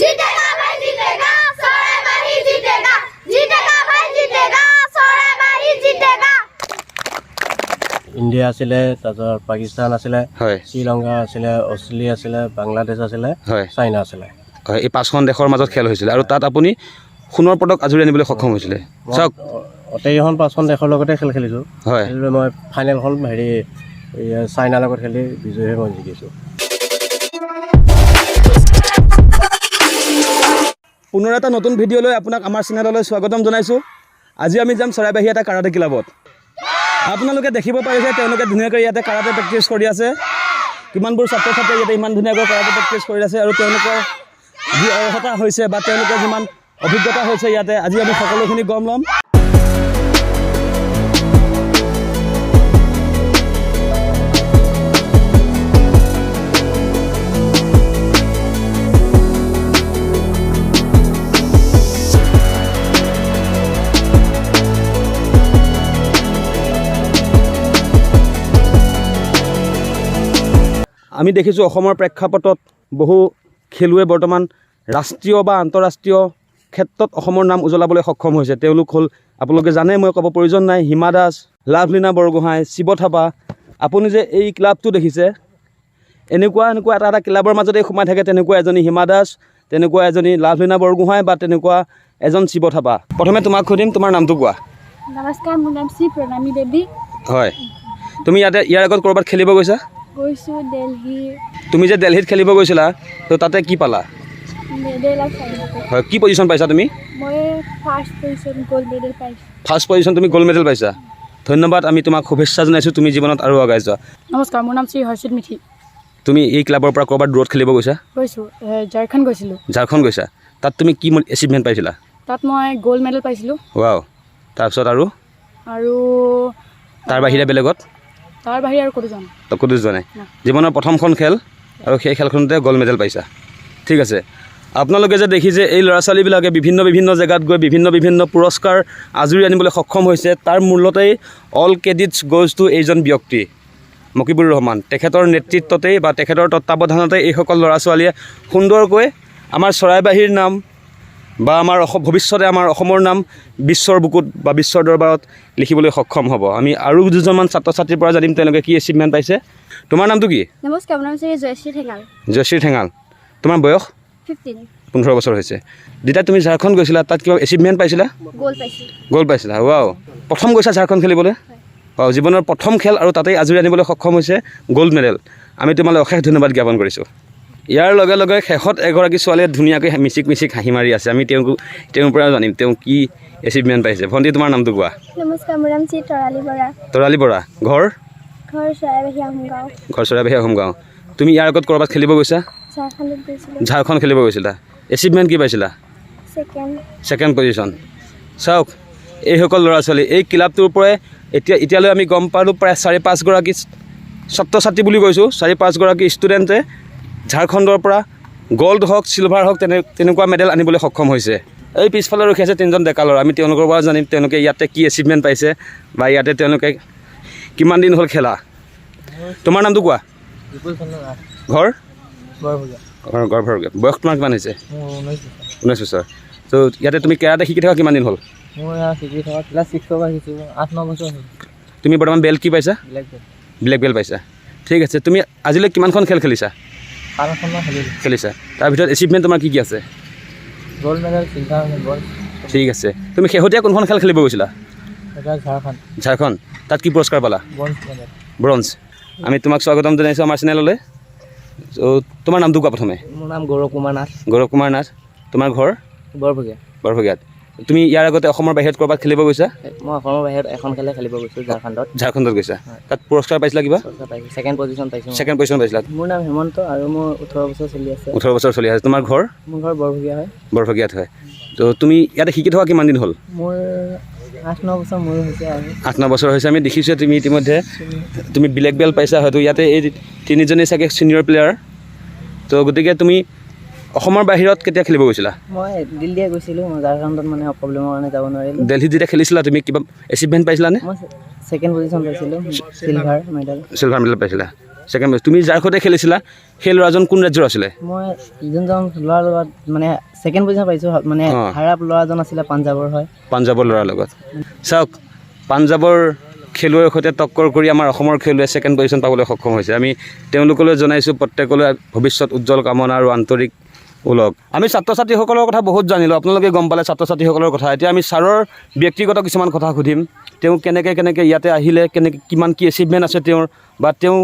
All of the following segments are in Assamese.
जीतेगा भाई जीतेगा सौराबाही जीतेगा जीतेगा भाई जीतेगा सौराबाही जीतेगा ইণ্ডিয়া আছিলে তাৰপিছত পাকিস্তান আছিলে হয় শ্ৰীলংকা আছিলে অষ্ট্ৰেলিয়া আছিলে বাংলাদেশ আছিলে হয় চাইনা আছিলে হয় এই পাঁচখন দেশৰ মাজত খেল হৈছিলে আৰু তাত আপুনি সোণৰ পদক আজুৰি আনিবলৈ সক্ষম হৈছিলে চাওক অটেইখন পাঁচখন দেশৰ লগতে খেল খেলিছোঁ হয় সেইবাবে মই ফাইনেলখন হেৰি চাইনাৰ লগত খেলি বিজয়ী হৈ মই জিকিছোঁ পুনৰ এটা নতুন ভিডিঅ'লৈ আপোনাক আমাৰ চেনেললৈ স্বাগতম জনাইছোঁ আজি আমি যাম চৰাইবাহী এটা কাৰাটে ক্লাবত আপোনালোকে দেখিব পাৰিছে তেওঁলোকে ধুনীয়াকৈ ইয়াতে কাৰাটে প্ৰেক্টিছ কৰি আছে কিমানবোৰ ছাত্ৰ ছাত্ৰীয়ে ইয়াতে ইমান ধুনীয়াকৈ কাৰাটে প্ৰেক্টিছ কৰি আছে আৰু তেওঁলোকৰ যি অৰ্হতা হৈছে বা তেওঁলোকৰ যিমান অভিজ্ঞতা হৈছে ইয়াতে আজি আমি সকলোখিনি গম ল'ম আমি দেখিছোঁ অসমৰ প্ৰেক্ষাপটত বহু খেলুৱৈ বৰ্তমান ৰাষ্ট্ৰীয় বা আন্তঃৰাষ্ট্ৰীয় ক্ষেত্ৰত অসমৰ নাম উজ্বলাবলৈ সক্ষম হৈছে তেওঁলোক হ'ল আপোনালোকে জানে মই ক'ব প্ৰয়োজন নাই হিমা দাস লাভলীনা বৰগোহাঁই শিৱ থাপা আপুনি যে এই ক্লাবটো দেখিছে এনেকুৱা এটা ক্লাবৰ মাজতে সোমাই থাকে তেনেকুৱা এজনী হিমা দাস তেনেকুৱা এজনী লাভলীনা বৰগোহাঁই বা তেনেকুৱা এজন শিৱ থাপা প্ৰথমে তোমাক সুধিম তোমাৰ নামটো কোৱা নমস্কাৰ মোৰ নাম শ্ৰী প্ৰণামী দেৱী হয় তুমি ইয়াৰ আগত ক'ৰবাত খেলিব গৈছা গৈছোঁ দিল্লী তুমি যে দিল্লীত খেলিব গৈছিলা তো তাতে কি পালা মেডেল আছে হয় কি পজিশ্যন পাইছা তুমি মই ফাৰ্ষ্ট পজিশ্যন গ'ল্ড মেডেল পাইছোঁ ফাৰ্ষ্ট পজিশ্যন তুমি গ'ল্ড মেডেল পাইছা ধন্যবাদ আমি তোমাক শুভেচ্ছা জনাইছোঁ তুমি জীৱনত আৰু আগুৱাই যোৱা নমস্কাৰ মোৰ নাম শ্ৰী হৰ্ষিত মিথি তুমি এই ক্লাবৰ পৰা ক'ৰবাত দূৰত খেলিব গৈছা গৈছোঁ ঝাৰখণ্ড গৈছিলোঁ ঝাৰখণ্ড গৈছা তাত তুমি কি এচিভমেণ্ট পাইছিলা তাত মই গ'ল্ড মেডেল পাইছিলোঁ ৱাও তাৰপিছত আৰু তাৰ বাহিৰে বেলেগত তাৰ বাহিৰে আৰু ক'তো যোৱা নাই ক'তো যোৱা নাই জীৱনৰ প্ৰথমখন খেল আৰু সেই খেলখনতে গ'ল্ড মেডেল পাইছা ঠিক আছে আপোনালোকে যে দেখিছে এই ল'ৰা ছোৱালীবিলাকে বিভিন্ন জেগাত গৈ বিভিন্ন পুৰস্কাৰ আজুৰি আনিবলৈ সক্ষম হৈছে তাৰ মূলতেই অল ক্ৰেডিটছ গ'জ টু এইজন ব্যক্তি মকিবুৰ ৰহমান তেখেতৰ নেতৃত্বতেই বা তেখেতৰ তত্বাৱধানতে এইসকল ল'ৰা ছোৱালীয়ে সুন্দৰকৈ আমাৰ চৰাইবাহীৰ নাম বা আমাৰ ভৱিষ্যতে আমাৰ অসমৰ নাম বিশ্বৰ বুকুত বা বিশ্বৰ দৰবাৰত লিখিবলৈ সক্ষম হ'ব আমি আৰু দুজনমান ছাত্ৰ ছাত্ৰীৰ পৰা জানিম তেওঁলোকে কি এচিভমেণ্ট পাইছে তোমাৰ নামটো কি নমস্কাৰ মোৰ নাম শ্ৰী জয়শ্ৰী ঠেঙাল জয়শ্ৰী ঠেঙাল তোমাৰ বয়স 15 বছৰ হৈছে যেতিয়া তুমি ঝাৰখণ্ড গৈছিলা তাত কিবা এচিভমেণ্ট পাইছিলা গ'ল্ড পাইছিলা ৱাও প্ৰথম গৈছা ঝাৰখণ্ড খেলিবলৈ ৱাও জীৱনৰ প্ৰথম খেল আৰু তাতেই আজৰি আনিবলৈ সক্ষম হৈছে গ'ল্ড মেডেল আমি তোমালৈ অশেষ ধন্যবাদ জ্ঞাপন কৰিছোঁ ইয়াৰ লগে লগে শেষত এগৰাকী ছোৱালীয়ে ধুনীয়াকৈ মিচিক হাঁহি মাৰি আছে আমি তেওঁৰ পৰা জানিম তেওঁ কি এচিভমেণ্ট পাইছে ভণ্টি তোমাৰ নামটো কোৱা নমস্কাৰ মোৰ নাম শ্ৰী তৰালী বৰা ঘৰ চৰাইবাহী আহোমগাঁও ঘৰ চৰাইবাহী আহোমগাঁও তুমি ইয়াৰ আগত ক'ৰবাত খেলিব গৈছা ঝাৰখণ্ডত গৈছিলোঁ ঝাৰখণ্ড খেলিব গৈছিলা এচিভমেণ্ট কি পাইছিলা ছেকেণ্ড পজিশ্যন চাওক এইসকল ল'ৰা ছোৱালী এই ক্লাবটোৰ পৰাই এতিয়ালৈ আমি গম পালোঁ প্ৰায় 4-5গৰাকী ছাত্ৰ ছাত্ৰী বুলি কৈছোঁ 4-5গৰাকী ষ্টুডেণ্টে ঝাৰখণ্ডৰ পৰা গ'ল্ড হওক চিলভাৰ হওক তেনেকুৱা মেডেল আনিবলৈ সক্ষম হৈছে এই পিছফালে ৰখি আছে 3জন ডেকা ল'ৰা আমি তেওঁলোকৰ পৰা জানিম তেওঁলোকে ইয়াতে কি এচিভমেণ্ট পাইছে বা ইয়াতে তেওঁলোকে কিমান দিন হ'ল খেলা তোমাৰ নামটো কোৱা ঘৰ গড়ভৰগীয়া বয়স তোমাৰ কিমান হৈছে 19 বছৰ তো ইয়াতে তুমি কেৰাটে শিকি থকা কিমান দিন হ'ল তুমি বৰ্তমান বেল্ট কি পাইছা ব্লেক বেল্ট পাইছা ঠিক আছে তুমি আজিলৈ কিমানখন খেল খেলিছা খেলিছা তাৰ ভিতৰত এচিভমেণ্ট তোমাৰ কি আছে গ'ল্ড মেডেল চিলভাৰ মেডেল ঠিক আছে তুমি শেহতীয়া কোনখন খেল খেলিব গৈছিলা ঝাৰখণ্ড তাত কি পুৰস্কাৰ পালা ব্ৰঞ্জ আমি তোমাক স্বাগতম জনাইছোঁ আমাৰ চেনেললৈ তোমাৰ নামটো কোৱা প্ৰথমে মোৰ নাম গৌৰৱ কুমাৰ নাথ তোমাৰ ঘৰ বৰভগীয়াত তুমি ইয়াৰ আগতে অসমৰ বাহিৰত ক'ৰবাত খেলিব গৈছা মই অসমৰ বাহিৰত এখন খেলে খেলিব গৈছোঁ ঝাৰখণ্ডত গৈছা তাত পুৰস্কাৰ পাইছিলা কিবা ছেকেণ্ড পজিশ্যন পাইছিলা মোৰ নাম হেমন্ত আৰু মোৰ 18 বছৰ চলি আছে 18 বছৰ চলি আছে তোমাৰ ঘৰ মোৰ ঘৰ বৰভগীয়াত হয় তো তুমি ইয়াতে শিকি থকা কিমান দিন হ'ল মোৰ 8-9 বছৰ মোৰ হৈছে আৰু 8-9 বছৰ হৈছে আমি দেখিছোঁ তুমি ইতিমধ্যে তুমি ব্লেক বেল্ট পাইছা হয়তো ইয়াতে এই তিনিজনেই চাগে ছিনিয়ৰ প্লেয়াৰ তো গতিকে তুমি অসমৰ বাহিৰত কেতিয়া খেলিব গৈছিলা মই দিল্লীয়ে গৈছিলোঁ মই ঝাৰখণ্ডত মানে প্ৰব্লেমৰ কাৰণে যাব নোৱাৰিলোঁ দিল্লীত যেতিয়া খেলিছিলা তুমি কিবা এচিভমেণ্ট পাইছিলানে মই ছেকেণ্ড পজিশ্যন পাইছিলোঁ চিলভাৰ মেডেল পাইছিলা ছেকেণ্ড বেষ্ট। তুমি যাৰ সৈতে খেলিছিলা সেই ল'ৰাজন কোন ৰাজ্যৰ আছিলে? মই যোনজন ল'ৰাৰ লগত মানে ছেকেণ্ড পজিশ্যন পাইছোঁ মানে অঁ। হাৰাপ ল'ৰাজন আছিলে পাঞ্জাৱৰ হয়। পাঞ্জাৱৰ ল'ৰাৰ লগত। চাওক, পাঞ্জাৱৰ খেলুৱৈৰ সৈতে টক্কৰ কৰি আমাৰ অসমৰ খেলুৱৈয়ে ছেকেণ্ড পজিশ্যন পাবলৈ সক্ষম হৈছে। আমি তেওঁলোকলৈ জনাইছোঁ প্ৰত্যেকলৈ ভৱিষ্যত উজ্জ্বল কামনা আৰু আন্তৰিক ওলগ। আমি ছাত্ৰ ছাত্ৰীসকলৰ কথা বহুত জানিলোঁ, আপোনালোকে গম পালে ছাত্ৰ ছাত্ৰীসকলৰ কথা। এতিয়া আমি ছাৰৰ ব্যক্তিগত কিছুমান কথা সুধিম। তেওঁ কেনেকৈ ইয়াতে আহিলে, কিমান কি এচিভমেণ্ট আছে তেওঁৰ, বা তেওঁ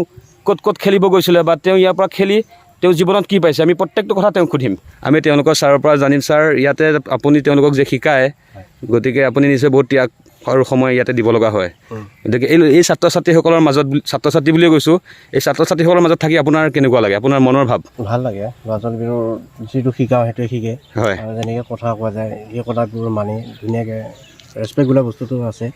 ক'ত খেলিব গৈছিলে, বা তেওঁ ইয়াৰ পৰা খেলি তেওঁ জীৱনত কি পাইছে, আমি প্ৰত্যেকটো কথা তেওঁক সুধিম। আমি তেওঁলোকৰ ছাৰৰ পৰা জানিম। ছাৰ, ইয়াতে আপুনি তেওঁলোকক যে শিকায়, গতিকে আপুনি নিশ্চয় বহুত ত্যাগ আৰু সময় ইয়াতে দিব লগা হয়। গতিকে এই ছাত্ৰ ছাত্ৰীসকলৰ মাজত, ছাত্ৰ ছাত্ৰী বুলিয়ে কৈছোঁ, এই ছাত্ৰ ছাত্ৰীসকলৰ মাজত থাকি আপোনাৰ কেনেকুৱা লাগে, আপোনাৰ মনৰ ভাৱ? ভাল লাগে। ল'ৰা ছোৱালীবোৰৰ যিটো শিকাওঁ সেইটোৱে শিকে। হয় আৰু যেনেকৈ কথা কোৱা যায় এই কথাবোৰ মানি ধুনীয়াকৈ ৰেচপেক্ট বোলা বস্তুটো আছে।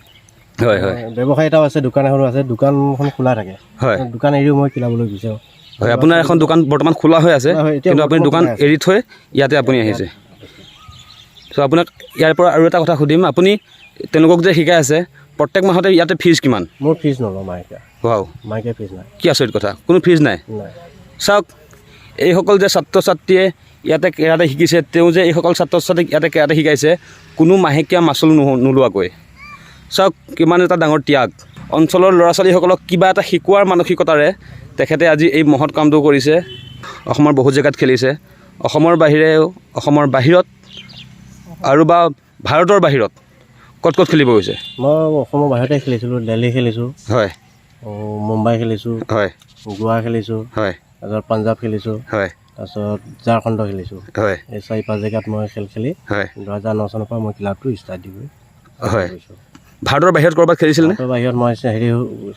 হয় হয় ব্যৱসায় এটাও আছে, দোকান এখনো আছে। দোকানখন খোলা থাকে। হয় দোকান এৰিও মই কিনাবলৈ বিচাৰোঁ। হয়, আপোনাৰ এখন দোকান বৰ্তমান খোলা হৈ আছে, হয়, এতিয়া কিন্তু আপুনি বৰ্তমান দোকান খোলা আছে। এৰি থৈ ইয়াতে আপুনি আহিছে। চ' আপোনাক ইয়াৰ পৰা আৰু এটা কথা সুধিম, আপুনি তেওঁলোকক যে শিকাই আছে, প্ৰত্যেক মাহতে ইয়াতে ফিজ কিমান? মোৰ ফিজ নলওঁ মাহেকীয়া। ৱাও, মাহেকীয়া ফিজ নাই। কি আচৰিত কথা, কোনো ফিজ নাই। নাই। চাওক, এইসকল যে ছাত্ৰ ছাত্ৰীয়ে ইয়াতে কেৰাটে শিকিছে, তেওঁ যে এইসকল ছাত্ৰ ছাত্ৰীক ইয়াতে কেৰাটে শিকাইছে কোনো মাহেকীয়া মাচুল নোলোৱাকৈ। চাওক, কিমান এটা ডাঙৰ ত্যাগ। অঞ্চলৰ ল'ৰা ছোৱালীসকলক কিবা এটা শিকোৱাৰ মানসিকতাৰে তেখেতে আজি এই মহৎ কামটো কৰিছে। অসমৰ বহুত জেগাত খেলিছে, অসমৰ বাহিৰেও, অসমৰ বাহিৰত আৰু বা ভাৰতৰ বাহিৰত ক'ত খেলিব গৈছে? মই অসমৰ বাহিৰতে খেলিছিলোঁ। দিল্লী খেলিছোঁ, হয় মুম্বাই খেলিছোঁ, হয় গোৱা খেলিছোঁ, হয় তাৰপিছত পাঞ্জাৱ খেলিছোঁ, হয় তাৰপিছত ঝাৰখণ্ড খেলিছোঁ। হয় এই 4-5 জেগাত মই খেলি হয় 2009 চনৰ পৰা মই ক্লাবটো ষ্টাৰ্ট দি হয়। ভাৰতৰ বাহিৰত ক'ৰবাত খেলিছিলনে? তাৰ বাহিৰত মই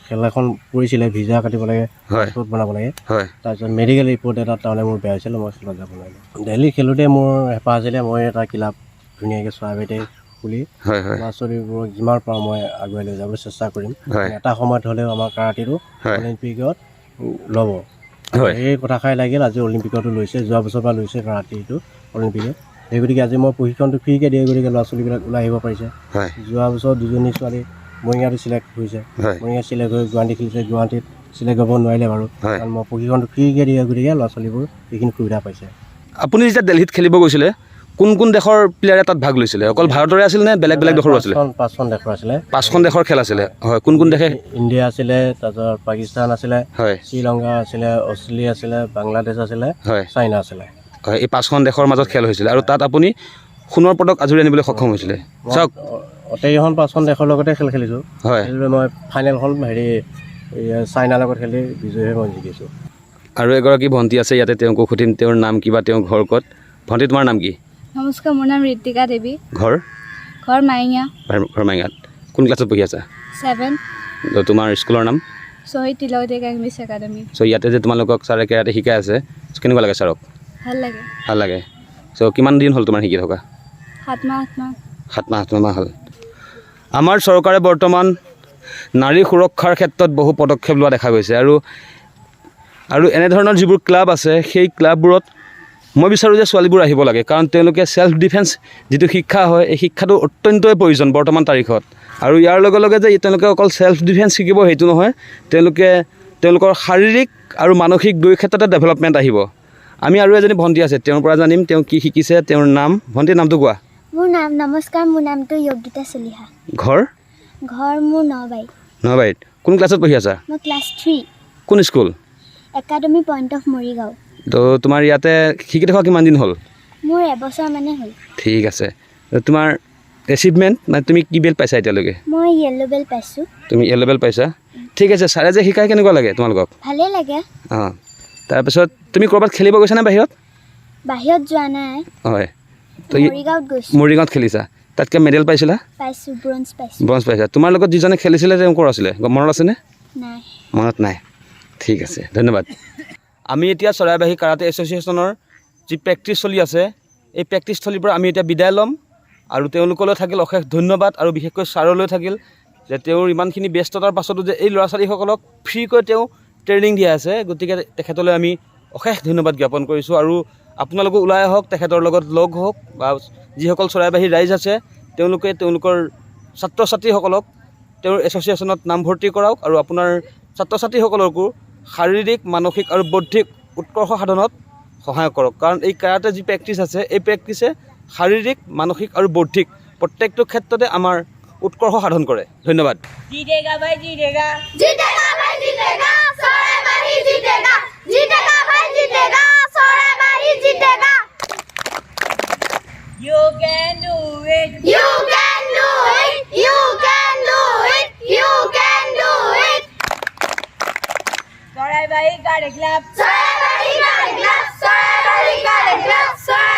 খেল এখন পৰিছিলে, ভিজা কাটিব লাগে, হয় পাছপৰ্ট বনাব লাগে। হয় তাৰপিছত মেডিকেল ৰিপৰ্ট এটা তাৰমানে মোৰ বেয়া হৈছিলে, মই খেলত যাব নোৱাৰিলোঁ। দিল্লী খেলোঁতে মোৰ হেঁপাহ আছিলে মই এটা ক্লাব ধুনীয়াকৈ চৰাইবাৰীতে খুলি হয় হয় ল'ৰা ছোৱালীবোৰক যিমান পাৰোঁ মই আগুৱাই লৈ যাবলৈ চেষ্টা কৰিম। হয় এটা সময়ত হ'লেও আমাৰ কাৰাটেটো হয় অলিম্পিকত ল'ব। হয় সেই কথাষাৰ লাগিল, আজি অলিম্পিকতো লৈছে, যোৱা বছৰৰ পৰা লৈছে কাৰাটেটো অলিম্পিকত। সেই গতিকে আজি মই প্ৰশিক্ষণটো ফ্ৰীকৈ দিয়ে, গতিকে ল'ৰা ছোৱালীবিলাক ওলাই আহিব পাৰিছে। হয় যোৱা বছৰ 2জনী ছোৱালী মৰিগাঁৱতো চিলেক্ট হৈছে, হয় মৰিগাঁৱত চিলেক্ট হৈ গুৱাহাটী খেলিছে, গুৱাহাটীত চিলেক্ট হ'ব নোৱাৰিলে বাৰু, হয়। কাৰণ মই প্ৰশিক্ষণটো ফ্ৰীকৈ দিয়ে, গতিকে ল'ৰা ছোৱালীবোৰ সেইখিনি সুবিধা পাইছে। আপুনি যেতিয়া দিল্লীত খেলিব গৈছিলে, কোন দেশৰ প্লেয়াৰে তাত ভাগ লৈছিলে? অকল ভাৰতৰে আছিল নে বেলেগ দেশৰো আছিলে? 5খন দেশৰ আছিলে। 5খন দেশৰ খেল আছিলে। হয়, কোন দেশে? ইণ্ডিয়া আছিলে, তাৰপিছত পাকিস্তান আছিলে, হয় শ্ৰীলংকা আছিলে, অষ্ট্ৰেলিয়া আছিলে, বাংলাদেশ আছিলে, হয় চাইনা আছিলে। হয়, এই 5খন দেশৰ মাজত খেল হৈছিলে আৰু তাত আপুনি সোণৰ পদক আজুৰি আনিবলৈ সক্ষম হৈছিলে। চাওক, অটেইখন 5খন দেশৰ লগতে খেলিছোঁ। হয় মই ফাইনেলখন চাইনাৰ লগত খেলি বিজয়ী হৈ মই জিকিছোঁ। আৰু এগৰাকী ভণ্টি আছে ইয়াতে, তেওঁকো সুধিম তেওঁৰ নাম কিবা, তেওঁৰ ঘৰ ক'ত। ভণ্টি, তোমাৰ নাম কি? নমস্কাৰ, মোৰ নাম ঋতিকা দেৱী। ঘৰ মাইঙা। ঘৰ মাইঙাত। কোন ক্লাছত পঢ়ি আছা? 7। তোমাৰ স্কুলৰ নাম? শ্বহীদ তিলক ইংলিছ একাডেমি। চ' ইয়াতে যে তোমালোকক ছাৰে কেৰাটে শিকাই আছে, কেনেকুৱা লাগে ছাৰক? ভাল লাগে। ভাল লাগে। চ' কিমান দিন হ'ল তোমাৰ শিকি থকা? 7 মাহ। 7 মাহ হ'ল। আমাৰ চৰকাৰে বৰ্তমান নাৰী সুৰক্ষাৰ ক্ষেত্ৰত বহু পদক্ষেপ লোৱা দেখা গৈছে আৰু এনেধৰণৰ যিবোৰ ক্লাব আছে সেই ক্লাববোৰত মই বিচাৰোঁ যে ছোৱালীবোৰ আহিব লাগে, কাৰণ তেওঁলোকে ছেল্ফ ডিফেন্স যিটো শিক্ষা হয়, এই শিক্ষাটো অত্যন্তই প্ৰয়োজন বৰ্তমান তাৰিখত। আৰু ইয়াৰ লগে লগে যে তেওঁলোকে অকল ছেল্ফ ডিফেন্স শিকিব সেইটো নহয়, তেওঁলোকৰ শাৰীৰিক আৰু মানসিক দুই ক্ষেত্ৰতে ডেভেলপমেণ্ট আহিব। আমি আৰু এজনী ভণ্টি আছে, তেওঁৰ পৰা জানিম তেওঁ কি শিকিছে, তেওঁৰ নাম। ভণ্টিৰ নামটো কোৱা। নমস্কাৰ, মোৰ নামটো য়োগিতা চলিহা। ঘৰ মোৰ নবাৰীত। কোন ক্লাছত পঢ়ি আছা? মই ক্লাছ 3। কোন school? Academy point of Morigaon. তো তোমাৰ ইয়াতে শিকি থকা কিমান দিন হ'ল? মোৰ এবছৰ মানে হ'ল। ঠিক আছে। তোমাৰ এচিভমেণ্ট মানে তুমি কি বেল্ট পাইছা এতিয়ালৈকে? মই য়েল্ল' বেল্ট পাইছোঁ। তুমি য়েল্ল' বেল্ট পাইছা? ঠিক আছে। ছাৰে যে শিকাই কেনেকুৱা লাগে তোমালোকক? ভালেই লাগে। অঁ, তাৰপিছত তুমি ক'ৰবাত খেলিব গৈছানে বাহিৰত? বাহিৰত যোৱা নাই। হয়, তো মৰিগাঁৱত গৈছোঁ। মৰিগাঁৱত খেলিছা, তাতকৈ মেডেল পাইছিলা? পাইছোঁ, ব্ৰঞ্জ পাইছোঁ। ব্ৰঞ্জ পাইছা। তোমাৰ লগত যিজনে খেলিছিলে তেওঁ ক'ৰ আছিলে, মনত আছেনে? নাই। মনত নাই। ঠিক আছে, ধন্যবাদ। আমি এতিয়া চৰাইবাহী কাৰাটে এছ'চিয়েশ্যনৰ যি প্ৰেক্টিছ চলি আছে, এই প্ৰেক্টিছস্থলীৰ পৰা আমি এতিয়া বিদায় ল'ম আৰু তেওঁলোকলৈ থাকিল অশেষ ধন্যবাদ আৰু বিশেষকৈ ছাৰলৈ থাকিল যে তেওঁৰ ইমানখিনি ব্যস্ততাৰ পাছতো যে এই ল'ৰা ছোৱালীসকলক ফ্ৰীকৈ তেওঁ ট্ৰেইনিং দিয়া আছে। গতিকে তেখেতলৈ আমি অশেষ ধন্যবাদ জ্ঞাপন কৰিছোঁ আৰু আপোনালোকো ওলাই আহক, তেখেতৰ লগত লগ হওক, বা যিসকল চৰাইবাহীৰ ৰাইজ আছে তেওঁলোকে তেওঁলোকৰ ছাত্ৰ ছাত্ৰীসকলক তেওঁৰ এছ'চিয়েশ্যনত নামভৰ্তি কৰাওক আৰু আপোনাৰ ছাত্ৰ ছাত্ৰীসকলকো শাৰীৰিক মানসিক আৰু বৌদ্ধিক উৎকৰ্ষ সাধনত সহায় কৰক কাৰণ এই কাৰাটে যি প্ৰেক্টিছ আছে এই প্ৰেক্টিছে শাৰীৰিক মানসিক আৰু বৌদ্ধিক প্ৰত্যেকটো ক্ষেত্ৰতে আমাৰ উৎকৰ্ষ সাধন কৰে ধন্যবাদ जीतेगा भाई जीतेगा सौराबाही जीतेगा भाई जीतेगा सौराबाही जीतेगा You can do it. You can do it. You can do it. You can do it. Sorry, bhai, got a clap. Saurai Mahi got a clap. Saurai Mahi got a clap. Saurai